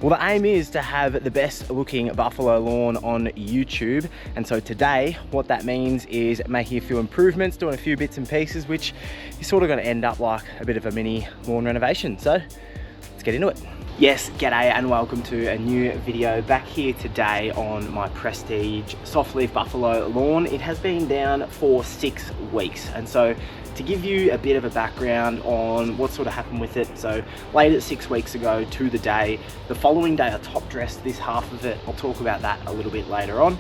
Well, the aim is to have the best looking buffalo lawn on YouTube. And so today, what that means is making a few improvements, doing a few bits and pieces, which is sort of going to end up like a bit of a mini lawn renovation. So let's get into it. Yes, g'day and welcome to a new video back here today on my Prestige soft leaf buffalo lawn. It has been down for 6 weeks, and so to give you a bit of a background on what sort of happened with it, so laid it 6 weeks ago to the day. The following day I top dressed this half of it. I'll talk about that a little bit later on.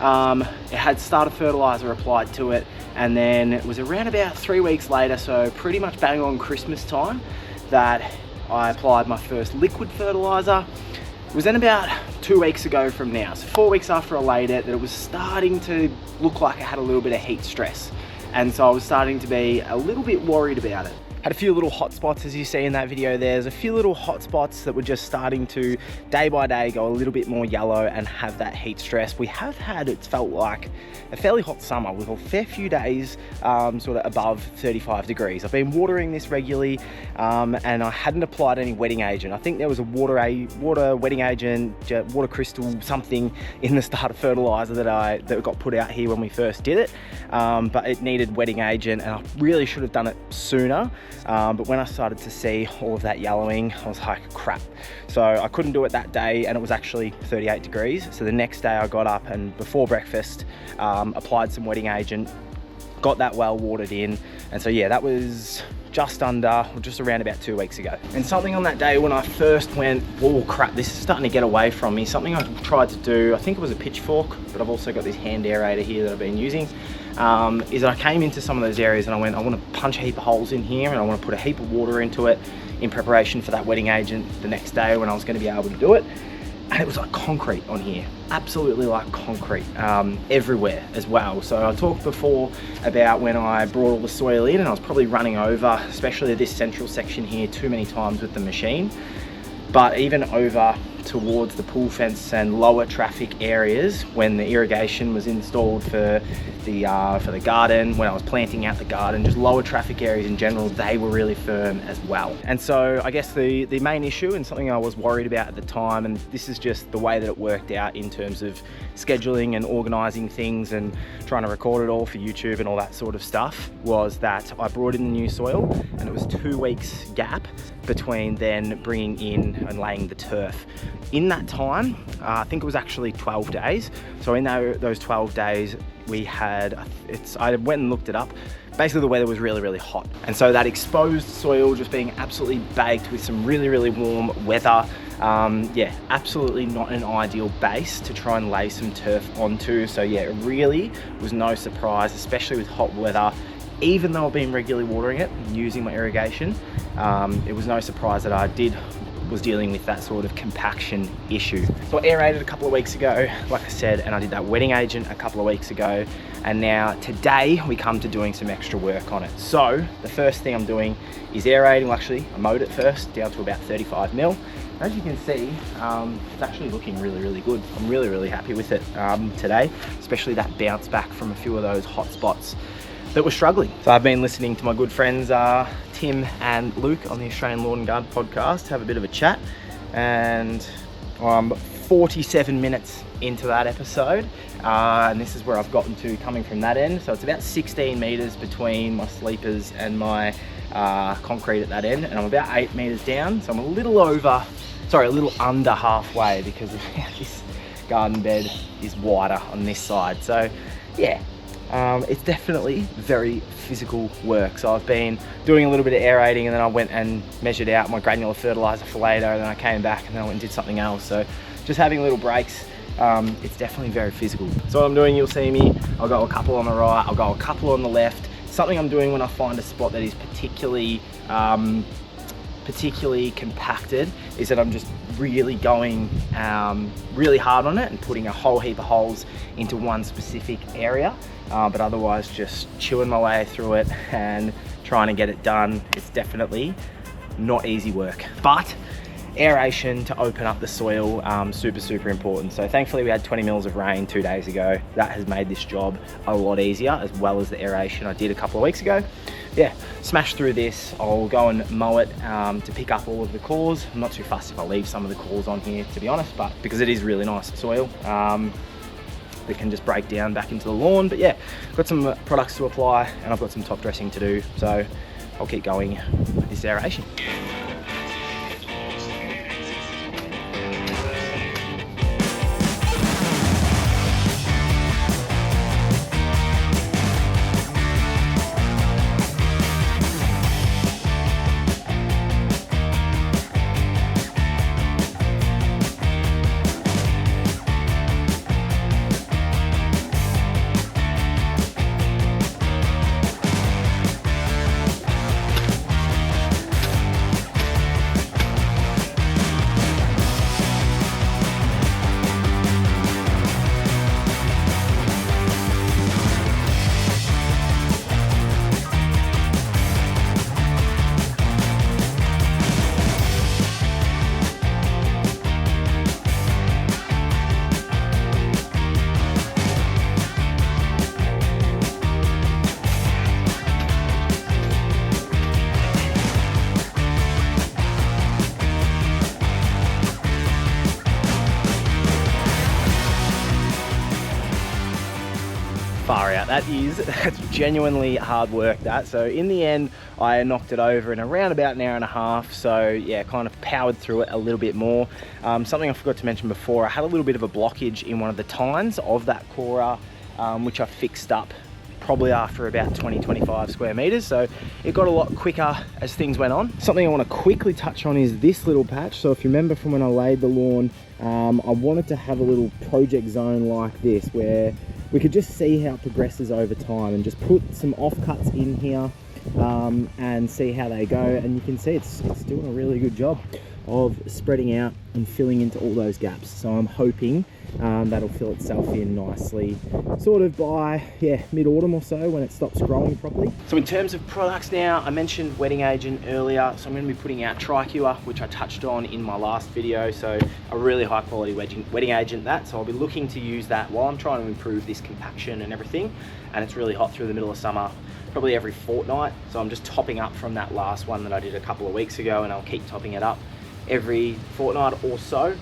It had starter fertilizer applied to it, and then it was around about 3 weeks later, so pretty much bang on Christmas time, that I applied my first liquid fertilizer. It was then about 2 weeks ago from now, so 4 weeks after I laid it, that it was starting to look like it had a little bit of heat stress. And so I was starting to be a little bit worried about it. Had a few little hot spots, as you see in that video. There's a few little hot spots that were just starting to, day by day, go a little bit more yellow and have that heat stress. We have had, it's felt like, a fairly hot summer with a fair few days sort of above 35 degrees. I've been watering this regularly and I hadn't applied any wetting agent. I think there was a water wetting agent, water crystal, something in the starter fertilizer that got put out here when we first did it. But it needed wetting agent, and I really should have done it sooner. But when I started to see all of that yellowing, I was like, crap. So I couldn't do it that day, and it was actually 38 degrees. So the next day I got up and before breakfast, applied some wetting agent, got that well watered in. And so yeah, that was just around about 2 weeks ago. And something on that day when I first went, oh crap, this is starting to get away from me. Something I tried to do, I think it was a pitchfork, but I've also got this hand aerator here that I've been using, is I came into some of those areas and I went, I want to punch a heap of holes in here and I want to put a heap of water into it in preparation for that wetting agent the next day when I was going to be able to do it. And it was like concrete on here, absolutely like concrete, everywhere as well. So I talked before about when I brought all the soil in and I was probably running over, especially this central section here, too many times with the machine. But even over towards the pool fence and lower traffic areas when the irrigation was installed for the garden, when I was planting out the garden, just lower traffic areas in general, they were really firm as well. And so I guess the main issue, and something I was worried about at the time, and this is just the way that it worked out in terms of scheduling and organizing things and trying to record it all for YouTube and all that sort of stuff, was that I brought in the new soil and it was 2 weeks gap between then bringing in and laying the turf. In that time, I think it was actually 12 days. So in those 12 days, we had, I went and looked it up. Basically the weather was really, really hot. And so that exposed soil just being absolutely baked with some really, really warm weather. Yeah, absolutely not an ideal base to try and lay some turf onto. So yeah, it really was no surprise, especially with hot weather. Even though I've been regularly watering it and using my irrigation, it was no surprise that I was dealing with that sort of compaction issue. So I aerated a couple of weeks ago, like I said, and I did that wetting agent a couple of weeks ago. And now today we come to doing some extra work on it. So the first thing I'm doing is aerating. Well, actually, I mowed it first down to about 35 mil. As you can see, it's actually looking really, really good. I'm really, really happy with it today, especially that bounce back from a few of those hot spots that were struggling. So I've been listening to my good friends Tim and Luke on the Australian Lawn and Garden podcast, have a bit of a chat, and I'm 47 minutes into that episode, and this is where I've gotten to coming from that end. So it's about 16 meters between my sleepers and my concrete at that end, and I'm about 8 meters down, so I'm a little under halfway because this garden bed is wider on this side. So yeah, it's definitely very physical work. So I've been doing a little bit of aerating, and then I went and measured out my granular fertilizer for later, and then I came back and then I went and did something else. So just having little breaks, it's definitely very physical. So what I'm doing, you'll see me, I'll go a couple on the right, I'll go a couple on the left. Something I'm doing when I find a spot that is particularly compacted is that I'm just really going really hard on it and putting a whole heap of holes into one specific area, but otherwise just chewing my way through it and trying to get it done. It's definitely not easy work, but aeration to open up the soil, super important. So thankfully we had 20 mils of rain 2 days ago. That has made this job a lot easier, as well as the aeration I did a couple of weeks ago. Yeah, smash through this. I'll go and mow it to pick up all of the cores. I'm not too fussed if I leave some of the cores on here, to be honest, but because it is really nice soil, that can just break down back into the lawn. But yeah, got some products to apply and I've got some top dressing to do, so I'll keep going with this aeration. Far out. That's genuinely hard work, that. So in the end, I knocked it over in around about an hour and a half. So yeah, kind of powered through it a little bit more. Something I forgot to mention before, I had a little bit of a blockage in one of the tines of that corer, which I fixed up probably after about 20-25 square meters. So it got a lot quicker as things went on. Something I want to quickly touch on is this little patch. So if you remember from when I laid the lawn, I wanted to have a little project zone like this where we could just see how it progresses over time and just put some offcuts in here and see how they go. And you can see it's doing a really good job of spreading out and filling into all those gaps. So I'm hoping that'll fill itself in nicely sort of by mid-autumn or so, when it stops growing properly. So in terms of products now, I mentioned wetting agent earlier, so I'm going to be putting out Tricure, which I touched on in my last video. So a really high quality wetting agent, that, so I'll be looking to use that while I'm trying to improve this compaction and everything. And it's really hot through the middle of summer, probably every fortnight, so I'm just topping up from that last one that I did a couple of weeks ago, and I'll keep topping it up every fortnight or so.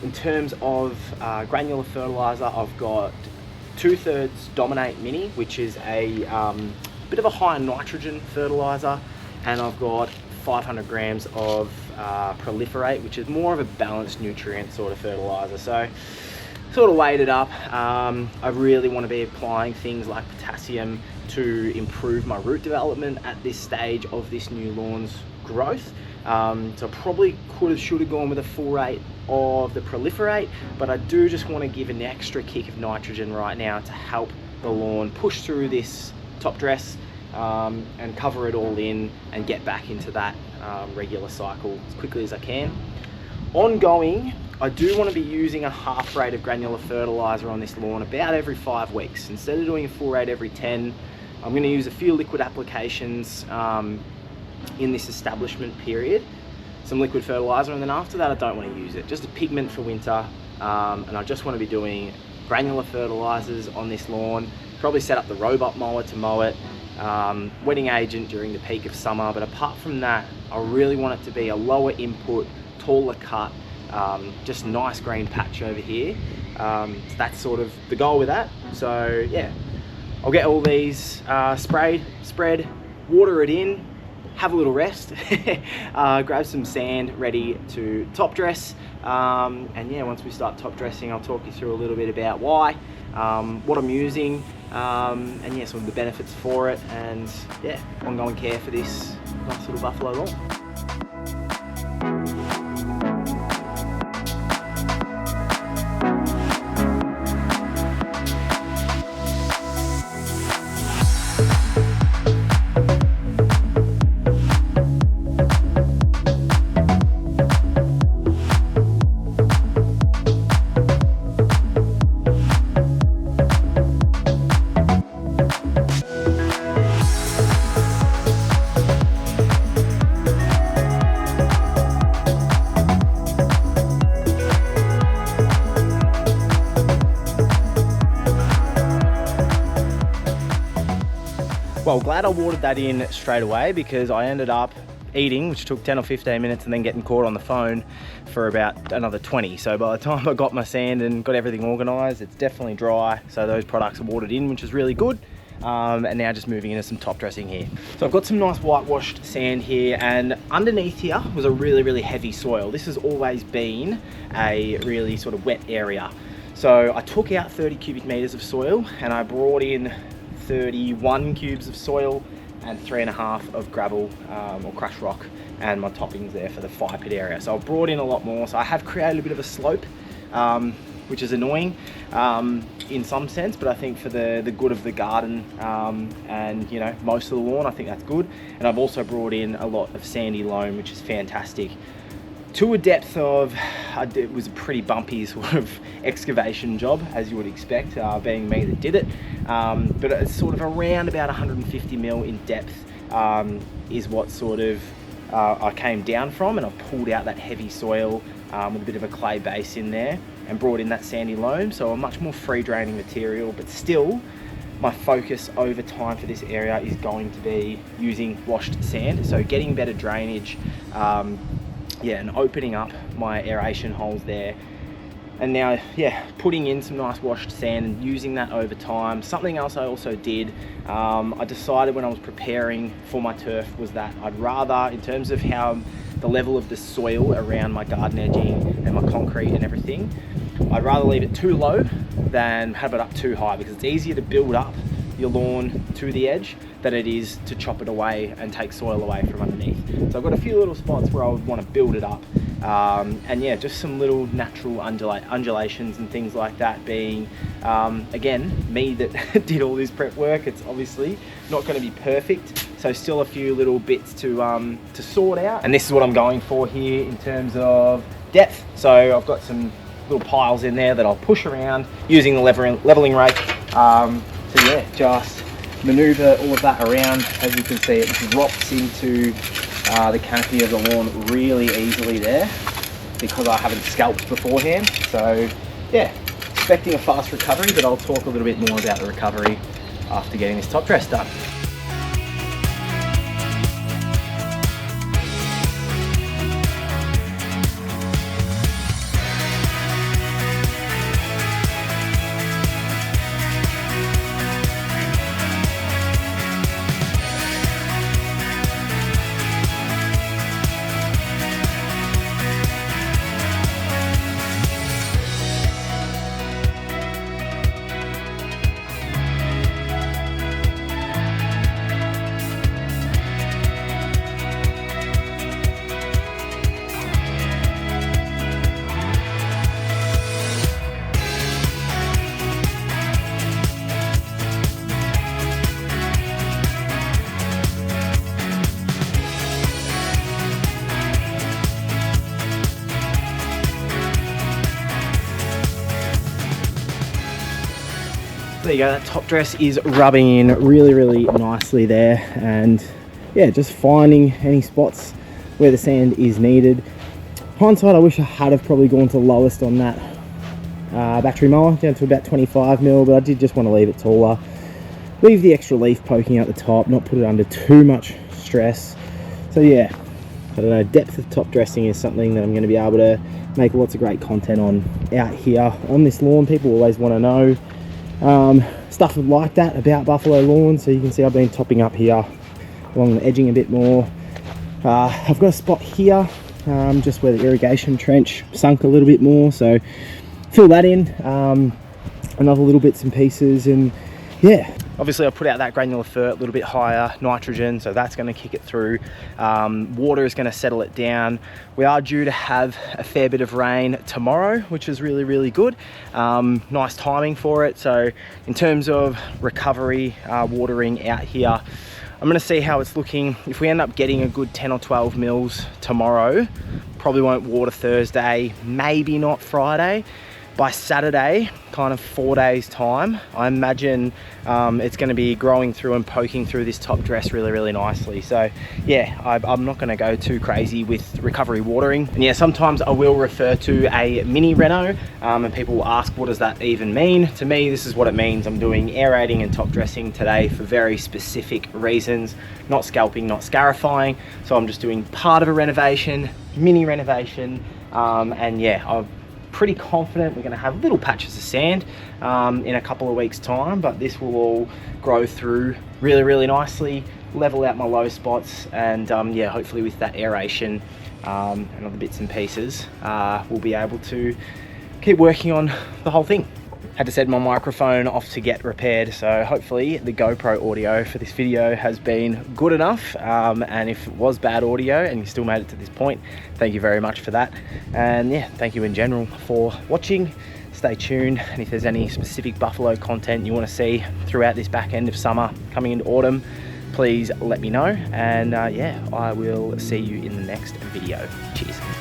In terms of granular fertilizer, I've got 2/3 Dominate Mini, which is a bit of a higher nitrogen fertilizer, and I've got 500 grams of Proliferate, which is more of a balanced nutrient sort of fertilizer. So sort of weighed it up. I really want to be applying things like potassium to improve my root development at this stage of this new lawn's growth. So probably should have gone with a full rate of the Proliferate, but I do just want to give an extra kick of nitrogen right now to help the lawn push through this top dress and cover it all in and get back into that regular cycle as quickly as I can. Ongoing, I do want to be using a half rate of granular fertilizer on this lawn about every 5 weeks. Instead of doing a full rate every 10, I'm going to use a few liquid applications in this establishment period, some liquid fertilizer, and then after that I don't want to use it, just a pigment for winter. And I just want to be doing granular fertilizers on this lawn, probably set up the robot mower to mow it, wetting agent during the peak of summer. But apart from that, I really want it to be a lower input, taller cut, just nice green patch over here. That's sort of the goal with that. So yeah, I'll get all these sprayed, spread, water it in, have a little rest, grab some sand ready to top dress, and yeah, once we start top dressing, I'll talk you through a little bit about why, what I'm using, and yeah, some of the benefits for it, and yeah, ongoing care for this nice little buffalo lawn. Well, glad I watered that in straight away, because I ended up eating, which took 10 or 15 minutes, and then getting caught on the phone for about another 20. So by the time I got my sand and got everything organized, it's definitely dry. So those products are watered in, which is really good. And now just moving into some top dressing here. So I've got some nice whitewashed sand here, and underneath here was a really heavy soil. This has always been a really sort of wet area. So I took out 30 cubic meters of soil, and I brought in 31 cubes of soil and 3.5 of gravel or crushed rock, and my toppings there for the fire pit area. So I've brought in a lot more. So I have created a bit of a slope, which is annoying in some sense, but I think for the good of the garden and, you know, most of the lawn, I think that's good. And I've also brought in a lot of sandy loam, which is fantastic. To a depth of, it was a pretty bumpy sort of excavation job, as you would expect, being me that did it. But it's sort of around about 150 mil in depth is what sort of I came down from, and I pulled out that heavy soil with a bit of a clay base in there and brought in that sandy loam. So a much more free draining material, but still my focus over time for this area is going to be using washed sand. So getting better drainage, yeah, and opening up my aeration holes there. And now, yeah, putting in some nice washed sand and using that over time. Something else I also did, I decided when I was preparing for my turf was that I'd rather, in terms of how the level of the soil around my garden edging and my concrete and everything, I'd rather leave it too low than have it up too high, because it's easier to build up your lawn to the edge than it is to chop it away and take soil away from underneath. So I've got a few little spots where I would want to build it up. And yeah, just some little natural undulations and things like that, being, again, me that did all this prep work. It's obviously not going to be perfect, so still a few little bits to sort out. And this is what I'm going for here in terms of depth. So I've got some little piles in there that I'll push around using the leveling rake. So yeah, just maneuver all of that around. As you can see, it drops into the canopy of the lawn really easily there, because I haven't scalped beforehand. So yeah, expecting a fast recovery, but I'll talk a little bit more about the recovery after getting this top dress done. There you go, that top dress is rubbing in really nicely there, and yeah, just finding any spots where the sand is needed. Hindsight, I wish I had have probably gone to the lowest on that battery mower, down to about 25 mil, but I did just want to leave it taller. Leave the extra leaf poking out the top, not put it under too much stress. So yeah, I don't know, depth of top dressing is something that I'm going to be able to make lots of great content on out here on this lawn. People always want to know stuff like that about buffalo lawn, so you can see I've been topping up here along the edging a bit more. I've got a spot here just where the irrigation trench sunk a little bit more, so fill that in, another little bits and pieces. And yeah, obviously I put out that granular fert, a little bit higher nitrogen, so that's going to kick it through. Water is going to settle it down. We are due to have a fair bit of rain tomorrow, which is really good. Nice timing for it. So in terms of recovery, watering out here, I'm going to see how it's looking. If we end up getting a good 10 or 12 mils tomorrow, probably won't water Thursday, maybe not Friday. by Saturday, kind of 4 days time, I imagine it's going to be growing through and poking through this top dress really nicely. So yeah, I'm not going to go too crazy with recovery watering. And yeah, sometimes I will refer to a mini reno, and people will ask, what does that even mean? To me, this is what it means. I'm doing aerating and top dressing today for very specific reasons, not scalping, not scarifying. So I'm just doing part of a renovation, mini renovation, and yeah, I'm pretty confident we're going to have little patches of sand in a couple of weeks time, but this will all grow through really nicely, level out my low spots, and yeah, hopefully with that aeration and other bits and pieces, we'll be able to keep working on the whole thing. Had to send my microphone off to get repaired, so hopefully the GoPro audio for this video has been good enough, and if it was bad audio and you still made it to this point, thank you very much for that. And yeah, thank you in general for watching. Stay tuned, and if there's any specific buffalo content you want to see throughout this back end of summer coming into autumn, please let me know. And yeah, I will see you in the next video. Cheers.